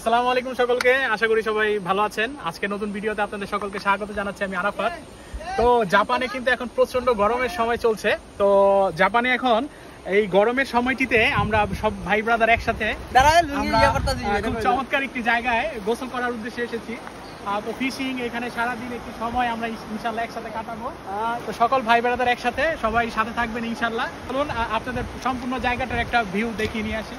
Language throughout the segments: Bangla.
আসসালামু আলাইকুম সকলকে, আশা করি সবাই ভালো আছেন। আজকে নতুন ভিডিওতে আপনাদের সকলকে স্বাগত জানাচ্ছি। আমি আরাফাত। তো জাপানে কিন্তু এখন প্রচন্ড গরমের সময় চলছে। তো জাপানে এখন এই গরমের সময়টিতে আমরা সব ভাই ব্রাদার একসাথে খুব চমৎকার একটি জায়গায় গোসল করার উদ্দেশ্যে এসেছি। তো ফিশিং, এখানে সারাদিন একটি সময় আমরা ইনশাল্লাহ একসাথে কাটাবো। তো সকল ভাই ব্রাদার একসাথে সবাই সাথে থাকবেন ইনশাল্লাহ। চলুন আপনাদের সম্পূর্ণ জায়গাটার একটা ভিউ দেখিয়ে নিয়ে আসি।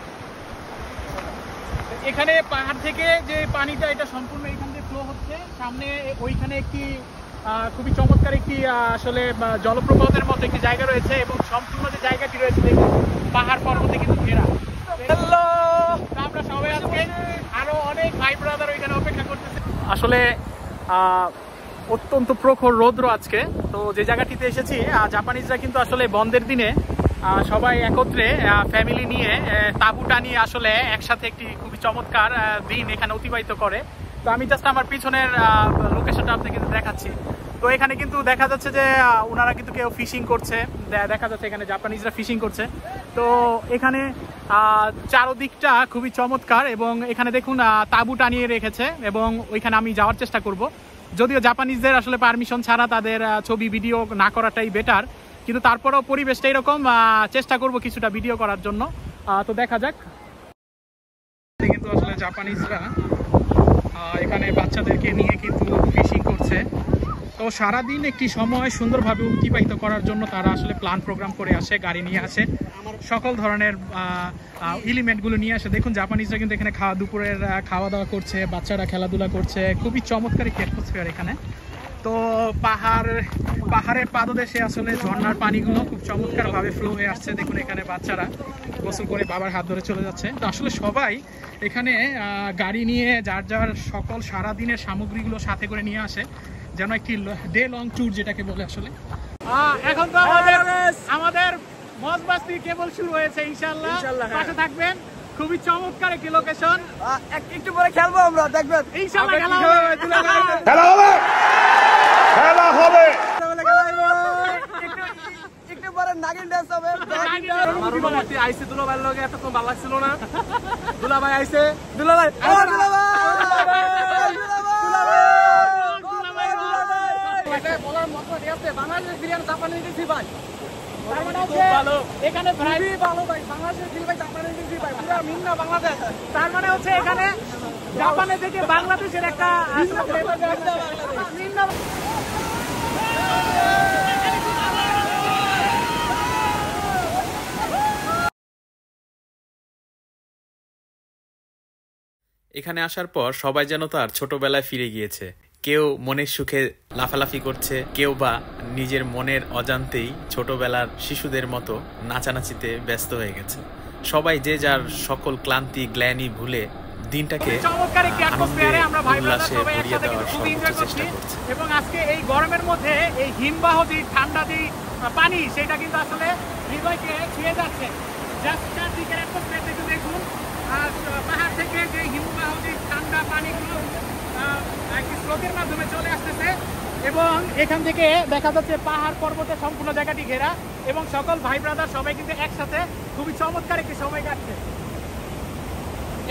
এখানে পাহাড় থেকে যে পানিটা, এটা সম্পূর্ণ এখান থেকে ফ্লো হচ্ছে। সামনে ওইখানে একটি খুবই চমৎকার একটি আসলে জলপ্রপাতের মতো একটি জায়গা রয়েছে, এবং সম্পূর্ণ যে জায়গাটি রয়েছে দেখুন পাহাড় পর্বতে কিন্তু ঘেরা। আমরা সবাই আজকে আরো অনেক ভাই ব্রাদার ওইখানে অপেক্ষা করতেছে। আসলে অত্যন্ত প্রখর রৌদ্র আজকে। তো যে জায়গাটিতে এসেছি, জাপানিজরা কিন্তু আসলে বন্ধের দিনে সবাই একত্রে ফ্যামিলি নিয়ে তাঁবু টানিয়ে আসলে একসাথে একটি খুবই চমৎকার দিন এখানে অতিবাহিত করে। তো আমি জাস্ট আমার পিছনের লোকেশনটা আপনাকে দেখাচ্ছি। তো এখানে কিন্তু দেখা যাচ্ছে যে ওনারা কিন্তু কেউ ফিশিং করছে, দেখা যাচ্ছে এখানে জাপানিজরা ফিশিং করছে। তো এখানে চারদিকটা খুবই চমৎকার, এবং এখানে দেখুন তাঁবু টানিয়ে রেখেছে, এবং ওইখানে আমি যাওয়ার চেষ্টা করব। যদিও জাপানিজদের আসলে পারমিশন ছাড়া তাদের ছবি ভিডিও না করাটাই বেটার, কিন্তু তারপরেও পরিবেশটা এরকম, চেষ্টা করব কিছুটা ভিডিও করার জন্য। তো দেখা যাক। কিন্তু আসলে জাপানিজরা এখানে বাচ্চাদেরকে নিয়ে কিন্তু ফিশিং করছে। তো সারাদিন একটি সময় সুন্দরভাবে অতিবাহিত করার জন্য তারা আসলে প্ল্যান প্রোগ্রাম করে আসে, গাড়ি নিয়ে আসে, সকল ধরনের এলিমেন্টগুলো নিয়ে আসে। দেখুন জাপানিজরা কিন্তু এখানে দুপুরের খাওয়া দাওয়া করছে, বাচ্চারা খেলাধুলা করছে। খুবই চমৎকার একটি অ্যাটমসফিয়ার এখানে। তো পাহাড়ের পাদদেশে আসলে ঝর্ণার পানিগুলো খুব চমৎকার ভাবে ফ্লো হয়ে আসছে। দেখুন এখানে বাচ্চারা গোসল করে বাবার হাত ধরে চলে যাচ্ছে। তো আসলে সবাই এখানে গাড়ি নিয়ে যার যার সকল সারাদিনের সামগ্রীগুলো সাথে করে নিয়ে আসে, যেন একটি ডে লং ট্যুর যেটাকে বলে। আসলে এখন তো আমাদের মজবাস্তি কেবল শুরু হয়েছে। ইনশাআল্লাহ পাশে থাকবেন। খুবই চমৎকার একটি লোকেশন। একটু পরে খেলবো আমরা, দেখবেন ইনশাআল্লাহ খেলা হবে। একটু পরে নাগিন ডান্স হবে। আমার অনুমতি আইছে দুলাভাইয়ের লগে এতক্ষণ ভালো লাগছিল না। দুলাভাই আইছে, দুলাভাই বলার মতো আছে। বাংলাদেশের বিরিয়ানি জাপানি দিছি ভাই, এখানে ভালো ভাই। বাংলাদেশের ভাই জাপানি দিছি ভাই, পুরো মিন্না বাংলাদেশ। তার মানে হচ্ছে এখানে জাপানে থেকে বাংলাদেশের একটা মিন্না। এখানে আসার পর সবাই যেন তার ছোটবেলায় ফিরে গিয়েছে। কেউ মনের সুখে লাফালাফি করছে, কেউ বা নিজের মনের অজান্তেই ছোটবেলার শিশুদের মতো নাচানাচিতে ব্যস্ত হয়ে গেছে। সবাই যে যার সকল ক্লান্তি গ্লানি ভুলে দিনটাকে উল্লাসে ভরিয়ে দেওয়ার সর্বোচ্চ চেষ্টা করছে। এবং আজকে এই গরমের মধ্যে এই হিমবাহ যে ঠান্ডা যে পানি, সেটা কিন্তু আসলে হৃদয়কে ছুঁয়ে যাচ্ছে। দেখুন পাহাড় থেকে যে হিমবাহ যে ঠান্ডা পানিগুলো একটি স্রোতের মাধ্যমে চলে আসতেছে, এবং এখান থেকে দেখা যাচ্ছে পাহাড় পর্বতে সম্পূর্ণ জায়গাটি ঘেরা, এবং সকল ভাই ব্রাদার সবাই কিন্তু একসাথে খুবই চমৎকার একটি সময় কাটছে।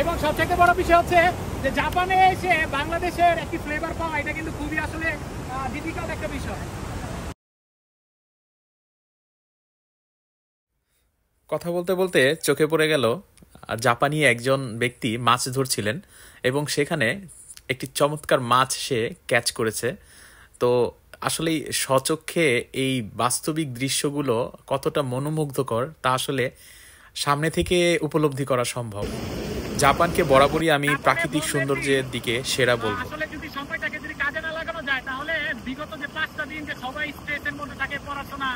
এবং সবথেকে বড় বিষয় হচ্ছে যে জাপানে এসে বাংলাদেশের একটি ফ্লেভার পাওয়া, এটা কিন্তু খুবই আসলে ডিফিকাল্ট একটা বিষয়। কথা বলতে বলতে চোখে পড়ে গেল জাপানি একজন ব্যক্তি মাছ ধরছিলেন, এবং সেখানে একটি চমৎকার মাছ সে ক্যাচ করেছে। তো আসলে স্বচক্ষে এই বাস্তবিক দৃশ্যগুলো কতটা মনোমুগ্ধকর তা আসলে সামনে থেকে উপলব্ধি করা সম্ভব। জাপানকে বরাবরই আমি প্রাকৃতিক সৌন্দর্যের দিকে সেরা বলবো। আসলে যদি সময়টাকে যদি কাজে না লাগানো যায়, তাহলে বিগত যে 5টা দিন যে সবাই স্ট্রেসের মধ্যে থাকে, পড়াশোনা,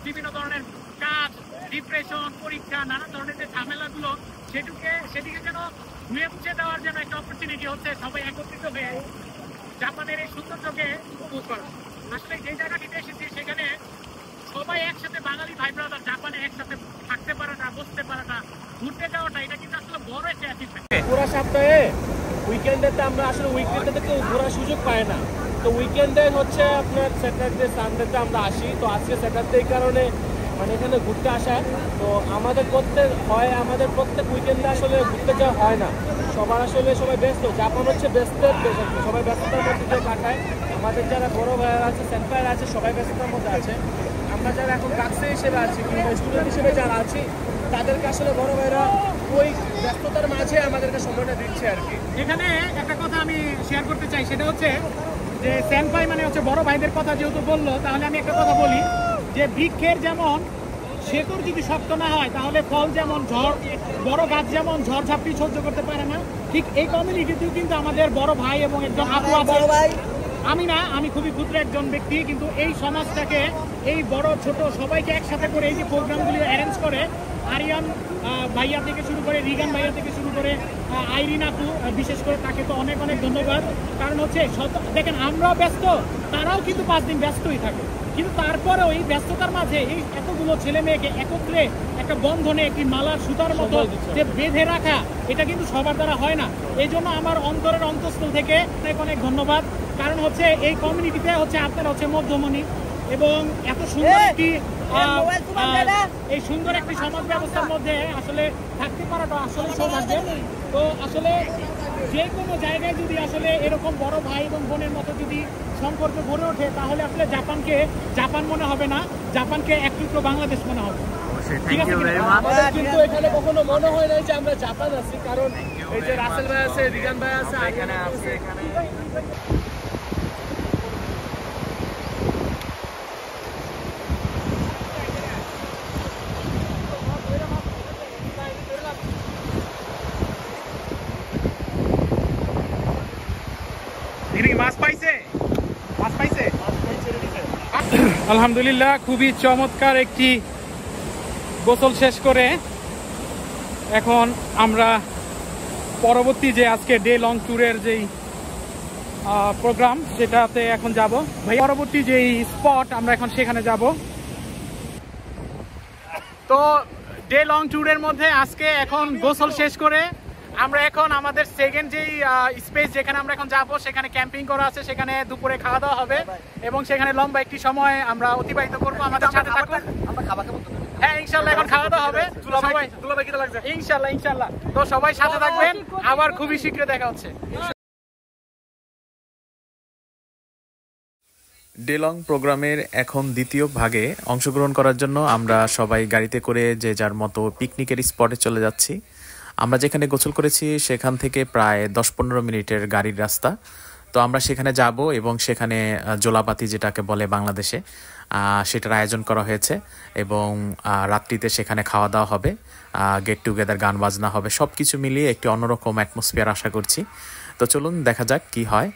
বিভিন্ন ধরনের কাজ, ডিপ্রেশন, পরীক্ষা, নানা ধরনের যে ঝামেলাগুলো, সেদিকে যেন ধুয়ে মুছে দেওয়ার জন্য একটা অপরচুনিটি হচ্ছে সবাই একত্রিত হয়ে জাপানের এই সৌন্দর্যকে উপভোগ করা। আসলে যে জায়গাটিতে এসেছি সেখানে সবাই একসাথে, বাঙালি ভাই ব্রাদার জাপানে একসাথে থাকতে পারাটা, বসতে পারাটা, ঘুরতে যাওয়াটা, এটা কিন্তু আসলে বড় একটা অ্যাচিভমেন্ট। পুরো সপ্তাহে উইকেন্ডেতে আমরা আসলে উইকেন্ডে কেউ ঘোরার সুযোগ পায় না। তো উইকেন্ডে হচ্ছে আপনার স্যাটারডে সানডেতে আমরা আসি। তো আজকে স্যাটারডে কারণে মানে এখানে ঘুরতে আসা। তো আমাদের প্রত্যেক উইকেন্ডে আসলে ঘুরতে যাওয়া হয় না। সবাই ব্যস্ত। জাপান হচ্ছে ব্যস্তের দেশ আর কি, সবাই ব্যস্ততার মধ্যে দিয়ে কাটায়। আমাদের যারা বড় ভাইয়ারা আছে, সেন্টার আছে, সবাই ব্যস্ততার মধ্যে আছে। আমরা যারা এখন ডাক্তার হিসেবে আছি কিংবা স্টুডেন্ট হিসেবে যারা আছি, তাদেরকে আসলে বড় ভাইরা ওই ব্যস্ততার মাঝে আমাদেরকে সময়টা দিচ্ছে আর কি। এখানে একটা কথা আমি শেয়ার করতে চাই, সেটা হচ্ছে যে সেনপাই মানে হচ্ছে বড় ভাইদের কথা যেহেতু বললো, তাহলে আমি একটা কথা বলি যে বৃক্ষের যেমন শেকড় যদি শক্ত না হয়, তাহলে ফল যেমন বড় গাছ যেমন ঝড় ঝাপটি সহ্য করতে পারে না, ঠিক এই কমিউনিটিতেও কিন্তু আমাদের বড় ভাই এবং একজন আপু আছে। আমি খুবই ক্ষুদ্র একজন ব্যক্তি, কিন্তু এই সমাজটাকে, এই বড় ছোট সবাইকে একসাথে করে এই যে প্রোগ্রামগুলি অ্যারেঞ্জ করে, আরিয়ান ভাইয়া থেকে শুরু করে, রিগান ভাইয়া থেকে শুরু করে, আইরিন আপু, বিশেষ করে তাকে তো অনেক অনেক ধন্যবাদ। কারণ হচ্ছে দেখেন, আমরাও ব্যস্ত, তারাও কিন্তু 5 দিন ব্যস্তই থাকে, কিন্তু তারপরেও এই ব্যস্ততার মাঝে এই এতগুলো ছেলে মেয়েকে একত্রে একটা বন্ধনে একটি মালার সুতার মতো যে বেঁধে রাখা, এটা কিন্তু সবার দ্বারা হয় না। এই জন্য আমার অন্তরের অন্তঃস্থল থেকে অনেক অনেক ধন্যবাদ। কারণ হচ্ছে এই কমিউনিটিতে হচ্ছে আপনারা হচ্ছে মধ্যমণি, এবং এত সুন্দর একটি এই সুন্দর একটি সমাজ ব্যবস্থার মধ্যে আসলে থাকতে পারাটা আসলে সৌভাগ্যের। তো আসলে যে কোনো জায়গায় যদি আসলে এরকম বড় ভাই এবং বোনের মতো যদি সম্পর্ক গড়ে ওঠে, তাহলে আসলে জাপান মনে হবে না, জাপানকে এক টুকরো বাংলাদেশ মনে হবে। ঠিক আছে, আমাদের কিন্তু এখানে কখনো মনে হয় নাই যে আমরা জাপান আছি, কারণ এই যে রাসেল ভাই আছে, রিগান ভাই আছে, এখানে আছে। আলহামদুলিল্লাহ, খুবই চমৎকার একটি গোসল শেষ করে এখন আমরা পরবর্তী যে আজকে ডে লং ট্যুরের যেই প্রোগ্রাম, সেটাতে এখন যাব। ভাই, পরবর্তী যেই স্পট আমরা এখন সেখানে যাব। তো ডে লং ট্যুরের মধ্যে আজকে এখন গোসল শেষ করে আমরা এখন আমাদের সেকেন্ড যেই স্পেস যেখানে আমরা এখন যাব, সেখানে ক্যাম্পিং করা আছে, সেখানে দুপুরে খাওয়া দাওয়া হবে এবং সেখানে লম্বা একটি সময় আমরা অতিবাহিত করবো। আমাদের সাথে থাকুন। হ্যাঁ, ইনশাল্লাহ এখন খাওয়া দাওয়া হবে। ইনশাল্লাহ। তো সবাই সাথে থাকবেন, আবার খুবই শীঘ্র দেখা হচ্ছে। ডেলং প্রোগ্রামের এখন দ্বিতীয় ভাগে অংশগ্রহণ করার জন্য আমরা সবাই গাড়িতে করে যে যার মতো পিকনিকের স্পটে চলে যাচ্ছি। আমরা যেখানে গোসল করেছি সেখান থেকে প্রায় 10-15 মিনিটের গাড়ির রাস্তা। তো আমরা সেখানে যাব এবং সেখানে জোলাপাতি যেটাকে বলে বাংলাদেশে, সেটার আয়োজন করা হয়েছে এবং রাত্রিতে সেখানে খাওয়া দাওয়া হবে, গেট টুগেদার, গান বাজনা হবে, সব কিছু মিলিয়ে একটি অন্যরকম অ্যাটমসফিয়ার আশা করছি। তো চলুন দেখা যাক কি হয়,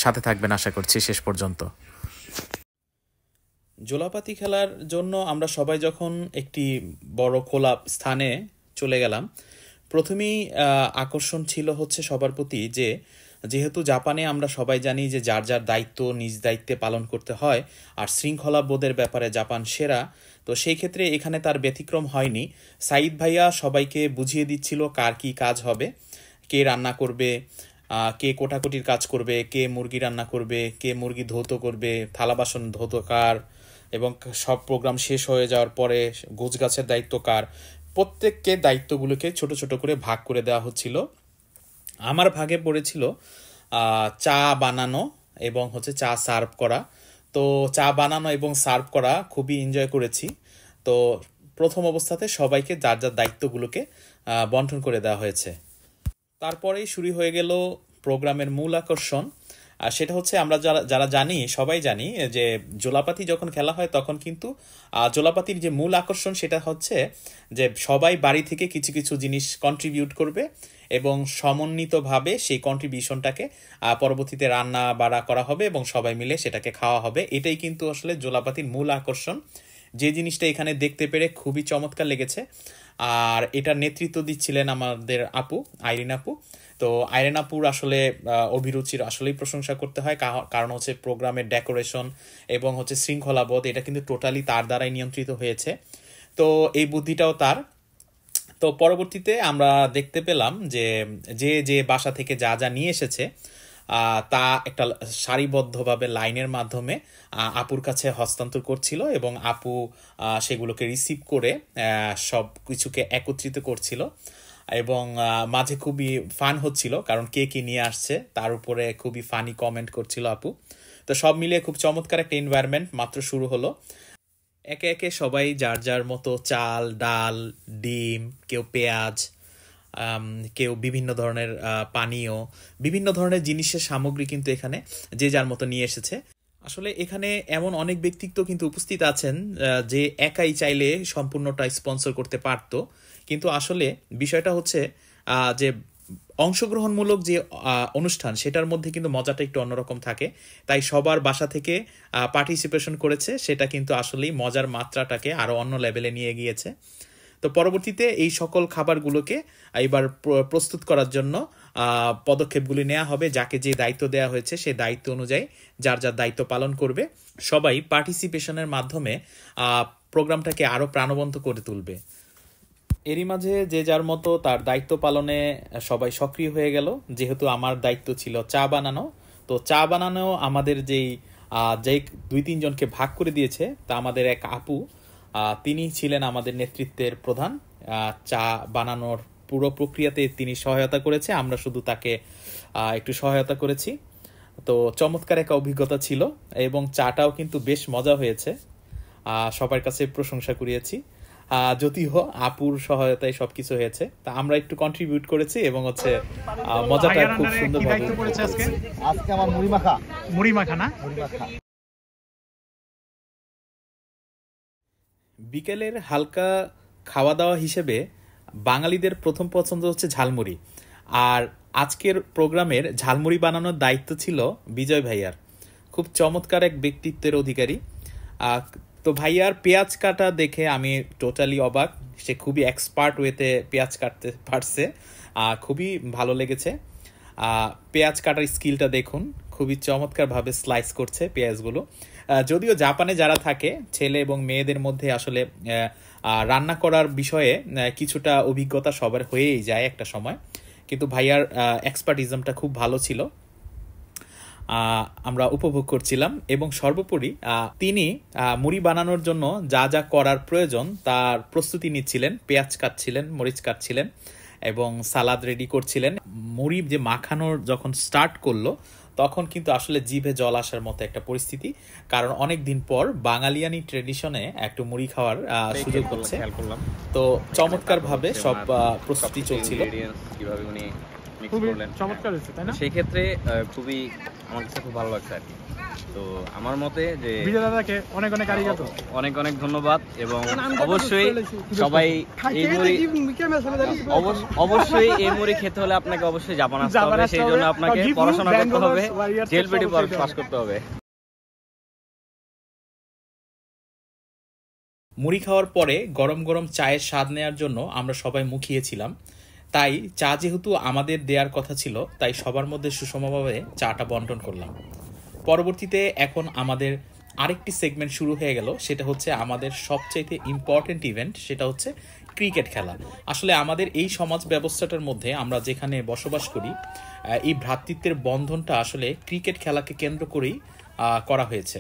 সাথে থাকবেন আশা করছি শেষ পর্যন্ত। জোলাপাতি খেলার জন্য আমরা সবাই যখন একটি বড় খোলা স্থানে চলে গেলাম, প্রথমেই আকর্ষণ ছিল হচ্ছে সবার প্রতি যে যেহেতু জাপানে আমরা সবাই জানি যে যার যার দায়িত্ব নিজ দায়িত্বে পালন করতে হয়, আর শৃঙ্খলা বোধের ব্যাপারে জাপান সেরা। তো সেই ক্ষেত্রে এখানে তার ব্যতিক্রম হয়নি। সাইদ ভাইয়া সবাইকে বুঝিয়ে দিচ্ছিল কার কি কাজ হবে, কে রান্না করবে, কে কোটাকুটির কাজ করবে, কে মুরগি রান্না করবে, কে মুরগি ধৌত করবে, থালা বাসন ধৌত কার, এবং সব প্রোগ্রাম শেষ হয়ে যাওয়ার পরে গোছগাছের দায়িত্ব কার। প্রত্যেককে দায়িত্বগুলোকে ছোট ছোট করে ভাগ করে দেওয়া হচ্ছিল। আমার ভাগে পড়েছিল চা বানানো এবং হচ্ছে চা সার্ভ করা। তো চা বানানো এবং সার্ভ করা খুবই এনজয় করেছি। তো প্রথম অবস্থাতে সবাইকে যার যার দায়িত্বগুলোকে বন্টন করে দেওয়া হয়েছে। তারপরেই শুরু হয়ে গেল প্রোগ্রামের মূল আকর্ষণ। আর সেটা হচ্ছে আমরা যারা জানি, সবাই জানি যে জোলাপাতি যখন খেলা হয় তখন কিন্তু জোলাপাতির যে মূল আকর্ষণ সেটা হচ্ছে যে সবাই বাড়ি থেকে কিছু কিছু জিনিস কন্ট্রিবিউট করবে এবং সমন্বিতভাবে সেই কন্ট্রিবিউশনটাকে পরবর্তীতে রান্না বাড়া করা হবে এবং সবাই মিলে সেটাকে খাওয়া হবে। এটাই কিন্তু আসলে জোলাপাতির মূল আকর্ষণ। যে জিনিসটা এখানে দেখতে পেরে খুবই চমৎকার লেগেছে। আর এটার নেতৃত্ব দিচ্ছিলেন আমাদের আপু, আইরিন আপু। তো আইরিন আপুর আসলে অভিরুচির আসলেই প্রশংসা করতে হয়, কারণ হচ্ছে প্রোগ্রামের ডেকোরেশন এবং হচ্ছে শৃঙ্খলাবোধ, এটা কিন্তু টোটালি তার দ্বারাই নিয়ন্ত্রিত হয়েছে। তো এই বুদ্ধিটাও তার। তো পরবর্তীতে আমরা দেখতে পেলাম যে যে যে বাসা থেকে যা যা নিয়ে এসেছে তা একটা সারিবদ্ধভাবে লাইনের মাধ্যমে আপুর কাছে হস্তান্তর করছিল এবং আপু সেগুলোকে রিসিভ করে সব কিছুকে একত্রিত করছিল। এবং মাঝে খুবই ফান হচ্ছিল, কারণ কে কি নিয়ে আসছে তার উপরে খুবই ফানি কমেন্ট করছিল আপু। তো সব মিলিয়ে খুব চমৎকার একটা এনভায়রনমেন্ট মাত্র শুরু হলো। একে একে সবাই যার যার মতো চাল, ডাল, ডিম, কেউ পেঁয়াজ, কেউ বিভিন্ন ধরনের পানীয়, বিভিন্ন ধরনের জিনিসের সামগ্রী কিন্তু এখানে যে যার মতো নিয়ে এসেছে। আসলে এখানে এমন অনেক ব্যক্তিত্ব কিন্তু উপস্থিত আছেন যে একাই চাইলে সম্পূর্ণটা স্পন্সর করতে পারতো, কিন্তু আসলে বিষয়টা হচ্ছে যে অংশগ্রহণমূলক যে অনুষ্ঠান সেটার মধ্যে কিন্তু মজাটা একটু অন্যরকম থাকে। তাই সবার বাসা থেকে পার্টিসিপেশন করেছে, সেটা কিন্তু আসলেই মজার মাত্রাটাকে আরও অন্য লেভেলে নিয়ে গিয়েছে। তো পরবর্তীতে এই সকল খাবারগুলোকে এবার প্রস্তুত করার জন্য পদক্ষেপগুলি নেওয়া হবে। যাকে যে দায়িত্ব দেওয়া হয়েছে সেই দায়িত্ব অনুযায়ী যার যার দায়িত্ব পালন করবে। সবাই পার্টিসিপেশনের মাধ্যমে প্রোগ্রামটাকে আরও প্রাণবন্ত করে তুলবে। এরই মাঝে যে যার মতো তার দায়িত্ব পালনে সবাই সক্রিয় হয়ে গেল। যেহেতু আমার দায়িত্ব ছিল চা বানানো, তো চা বানানো আমাদের যেই 2-3 জনকে ভাগ করে দিয়েছে, তা আমাদের এক আপু, তিনি ছিলেন আমাদের নেতৃত্বের প্রধান। চা বানানোর পুরো প্রক্রিয়াতে তিনি সহায়তা করেছে, আমরা শুধু তাকে একটু সহায়তা করেছি। তো চমৎকার একটা অভিজ্ঞতা ছিল এবং চাটাও কিন্তু বেশ মজা হয়েছে, সবার কাছে প্রশংসা কুড়িয়েছি। যদিও আপুর সহায়তায় সবকিছু হয়েছে, তা আমরা একটু কন্ট্রিবিউট করেছি এবং হচ্ছে মজাটা খুব সুন্দরভাবে আজকে আমার মুড়ি মাখা না। বিকেলের হালকা খাওয়া দাওয়া হিসেবে বাঙালিদের প্রথম পছন্দ হচ্ছে ঝালমুড়ি, আর আজকের প্রোগ্রামের ঝালমুড়ি বানানোর দায়িত্ব ছিল বিজয় ভাইয়ার। খুব চমৎকার এক ব্যক্তিত্বের অধিকারী। তো ভাইয়ার পেঁয়াজ কাটা দেখে আমি টোটালি অবাক। সে খুবই এক্সপার্ট ওয়েতে পেঁয়াজ কাটতে পারছে, খুবই ভালো লেগেছে। পেঁয়াজ কাটার স্কিলটা দেখুন, খুবই চমৎকারভাবে স্লাইস করছে পেঁয়াজগুলো। যদিও জাপানে যারা থাকে ছেলে এবং মেয়েদের মধ্যে আসলে রান্না করার বিষয়ে কিছুটা অভিজ্ঞতা সবার হয়েই যায় একটা সময়, কিন্তু ভাইয়ার এক্সপার্টিজমটা খুব ভালো ছিল, আমরা উপভোগ করছিলাম। এবং সর্বোপরি তিনি মুড়ি বানানোর জন্য যা যা করার প্রয়োজন তার প্রস্তুতি নিচ্ছিলেন। পেঁয়াজ কাটছিলেন, মরিচ কাটছিলেন এবং সালাদ রেডি করছিলেন। মুড়ি যে মাখানোর যখন স্টার্ট করলো তখন কিন্তু আসলে জিভে জল আসার মতো একটা পরিস্থিতি, কারণ অনেক দিন পর বাঙালিয়ানি ট্রেডিশনে একটু মুড়ি খাওয়ার সুযোগ হচ্ছে। তো চমৎকার ভাবে সব প্রস্তুতি চলছিল। কিভাবে উনি মিক্স করলেন, চমৎকার হয়েছে তাই না? সেই ক্ষেত্রে খুবই আমার কাছে খুব ভালো লাগছে আর কি। তো আমার মতে যে বিজয় দাদাকে অনেক অনেক আরিগাতো, অনেক অনেক ধন্যবাদ। এবং অবশ্যই সবাই এই মুড়ি অবশ্যই এই মুড়ি খেতে হলে আপনাকে অবশ্যই জাপান আসতে হবে। সেই জন্য আপনাকে পড়াশোনা করতে হবে, জেলপিটি পাস করতে হবে। মুড়ি খাওয়ার পরে গরম গরম চায়ের স্বাদ নেওয়ার জন্য আমরা সবাই মুখিয়েছিলাম। তাই চা যেহেতু আমাদের দেওয়ার কথা ছিল, তাই সবার মধ্যে সুষমভাবে চাটা বন্টন করলাম। পরবর্তীতে এখন আমাদের আরেকটি সেগমেন্ট শুরু হয়ে গেল, সেটা হচ্ছে আমাদের সবচাইতে ইম্পর্টেন্ট ইভেন্ট, সেটা হচ্ছে ক্রিকেট খেলা। আসলে আমাদের এই সমাজ ব্যবস্থাটার মধ্যে আমরা যেখানে বসবাস করি, এই ভ্রাতৃত্বের বন্ধনটা আসলে ক্রিকেট খেলাকে কেন্দ্র করেই করা হয়েছে।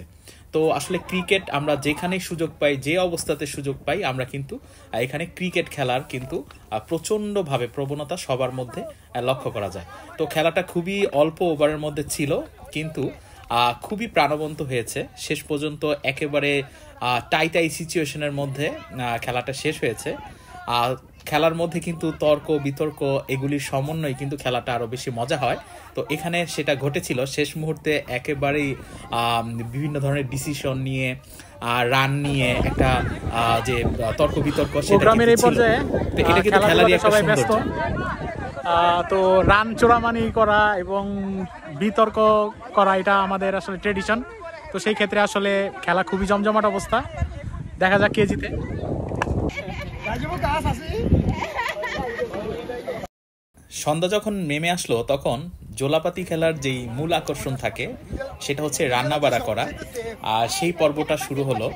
তো আসলে ক্রিকেট আমরা যেখানে সুযোগ পাই, যে অবস্থাতে সুযোগ পাই, আমরা কিন্তু এখানে ক্রিকেট খেলার কিন্তু প্রচণ্ডভাবে প্রবণতা সবার মধ্যে লক্ষ্য করা যায়। তো খেলাটা খুবই অল্প ওভারের মধ্যে ছিল, কিন্তু খুবই প্রাণবন্ত হয়েছে। শেষ পর্যন্ত একেবারে টাই সিচুয়েশনের মধ্যে খেলাটা শেষ হয়েছে। খেলার মধ্যে কিন্তু তর্ক বিতর্ক এগুলির সমন্বয়ে কিন্তু খেলাটা আরো বেশি মজা হয়। তো এখানে সেটা ঘটেছিল শেষ মুহূর্তে, একেবারেই বিভিন্ন ধরনের ডিসিশন নিয়ে রান নিয়ে একটা যে তর্ক বিতর্ক সেটা কিন্তু খেলারই একটা সৌন্দর্য। তো রান চোরামানি করা এবং বিতর্ক করা এটা আমাদের আসলে ট্রেডিশন। তো সেই ক্ষেত্রে আসলে খেলা খুবই জমজমাট অবস্থা। দেখা যাক কে জিতে। সন্ধ্যা যখন নেমে আসলো তখন জোলাপাতি খেলার যেই মূল আকর্ষণ থাকে সেটা হচ্ছে রান্নাবাড়া করা। আর সেই পর্বটা শুরু হলো।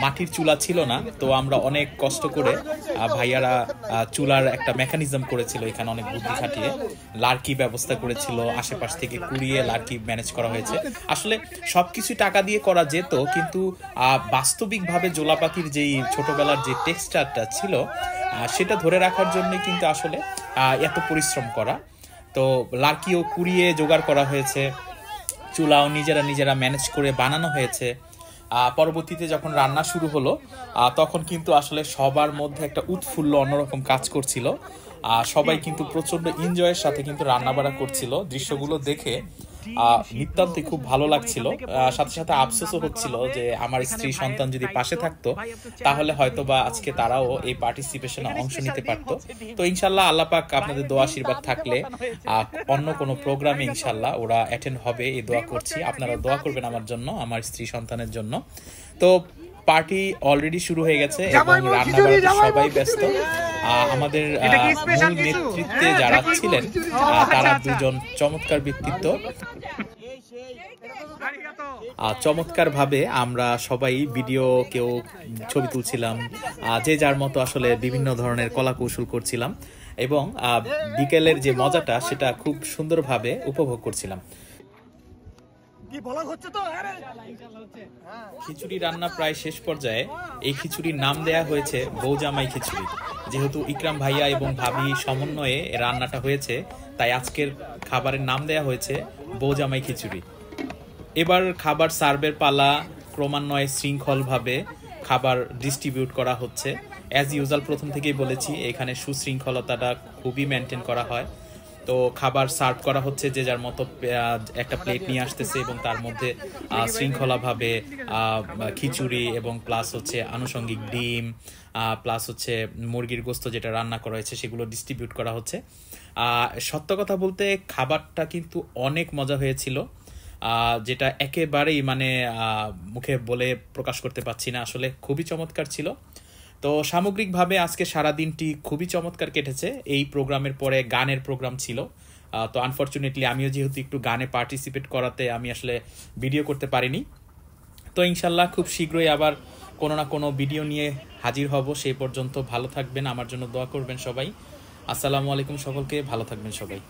মাটির চুলা ছিল না, তো আমরা অনেক কষ্ট করে ভাইয়ারা চুলার একটা মেকানিজম করেছিল, এখানে অনেক বুদ্ধি খাটিয়ে লার্কি ব্যবস্থা করেছিল, আশেপাশ থেকে কুড়িয়ে লার্কি ম্যানেজ করা হয়েছে। আসলে সবকিছু টাকা দিয়ে করা যেত, কিন্তু বাস্তবিকভাবে জোলাপাতির যেই ছোটবেলার যে টেক্সচারটা ছিল সেটা ধরে রাখার জন্য কিন্তু আসলে এত পরিশ্রম করা। তো লার্কিও কুড়িয়ে জোগাড় করা হয়েছে, চুলাও নিজেরা ম্যানেজ করে বানানো হয়েছে। পরবর্তীতে যখন রান্না শুরু হলো তখন কিন্তু আসলে সবার মধ্যে একটা উৎফুল্ল অন্যরকম কাজ করছিল। সবাই কিন্তু প্রচন্ড এনজয়ের সাথে কিন্তু রান্নাবাড়া করছিল। দৃশ্যগুলো দেখে নিতান্তই খুব ভালো লাগছিল। সাথে সাথে আফসোসও হচ্ছিল যে আমার স্ত্রী সন্তান যদি পাশে থাকতো তাহলে হয়তো বা আজকে তারাও এই পার্টিসিপেশনে অংশ নিতে পারতো। তো ইনশাল্লাহ আল্লাহ পাক আপনাদের দোয়া আশীর্বাদ থাকলে অন্য কোনো প্রোগ্রামে ইনশাল্লাহ ওরা অ্যাটেন্ড হবে, এই দোয়া করছি। আপনারা দোয়া করবেন আমার জন্য, আমার স্ত্রী সন্তানের জন্য। তো পার্টি অলরেডি শুরু হয়ে গেছে এবং রান্নাবাড়াতে সবাই ব্যস্ত। আমাদের মূল নেতৃত্বে যারা ছিলেন তারা দুজন চমৎকার ব্যক্তিত্ব। চমৎকার ভাবে আমরা সবাই ভিডিও, কেউ ছবি তুলছিলাম, যে যার মতো আসলে বিভিন্ন ধরনের কলা কৌশল করছিলাম এবং বিকেলের যে মজাটা সেটা খুব সুন্দরভাবে উপভোগ করছিলাম। খিচুড়ি রান্না প্রায় শেষ পর্যায়ে। এই খিচুড়ির নাম দেয়া হয়েছে বৌজামাই খিচুড়ি। যেহেতু ইকরাম ভাইয়া এবং ভাবি সমন্বয়ে রান্নাটা হয়েছে, তাই আজকের খাবারের নাম দেয়া হয়েছে বৌজামাই খিচুড়ি। এবার খাবার সার্ভের পালা। ক্রমান্বয়ে শৃঙ্খলভাবে খাবার ডিস্ট্রিবিউট করা হচ্ছে। অ্যাজ ইউজুয়াল প্রথম থেকেই বলেছি এখানে সুশৃঙ্খলতাটা খুবই মেনটেন করা হয়। তো খাবার সার্ভ করা হচ্ছে, যে যার মতো একটা প্লেট নিয়ে আসতেছে এবং তার মধ্যে শৃঙ্খলাভাবে খিচুড়ি এবং প্লাস হচ্ছে আনুষঙ্গিক ডিম প্লাস হচ্ছে মুরগির গোস্ত যেটা রান্না করা হয়েছে সেগুলো ডিস্ট্রিবিউট করা হচ্ছে। সত্য কথা বলতে খাবারটা কিন্তু অনেক মজা হয়েছিল, যেটা একেবারেই মানে মুখে বলে প্রকাশ করতে পারছি না। আসলে খুবই চমৎকার ছিল। তো সামগ্রিকভাবে আজকে সারা দিনটি খুবই চমৎকার কেটেছে। এই প্রোগ্রামের পরে গানের প্রোগ্রাম ছিল, তো আনফরচুনেটলি আমিও যেহেতু একটু গানে পার্টিসিপেট করাতে আমি আসলে ভিডিও করতে পারিনি। তো ইনশাল্লাহ খুব শীঘ্রই আবার কোনো না কোনো ভিডিও নিয়ে হাজির হব। সেই পর্যন্ত ভালো থাকবেন, আমার জন্য দোয়া করবেন সবাই। আসসালামু আলাইকুম সকলকে, ভালো থাকবেন সবাই।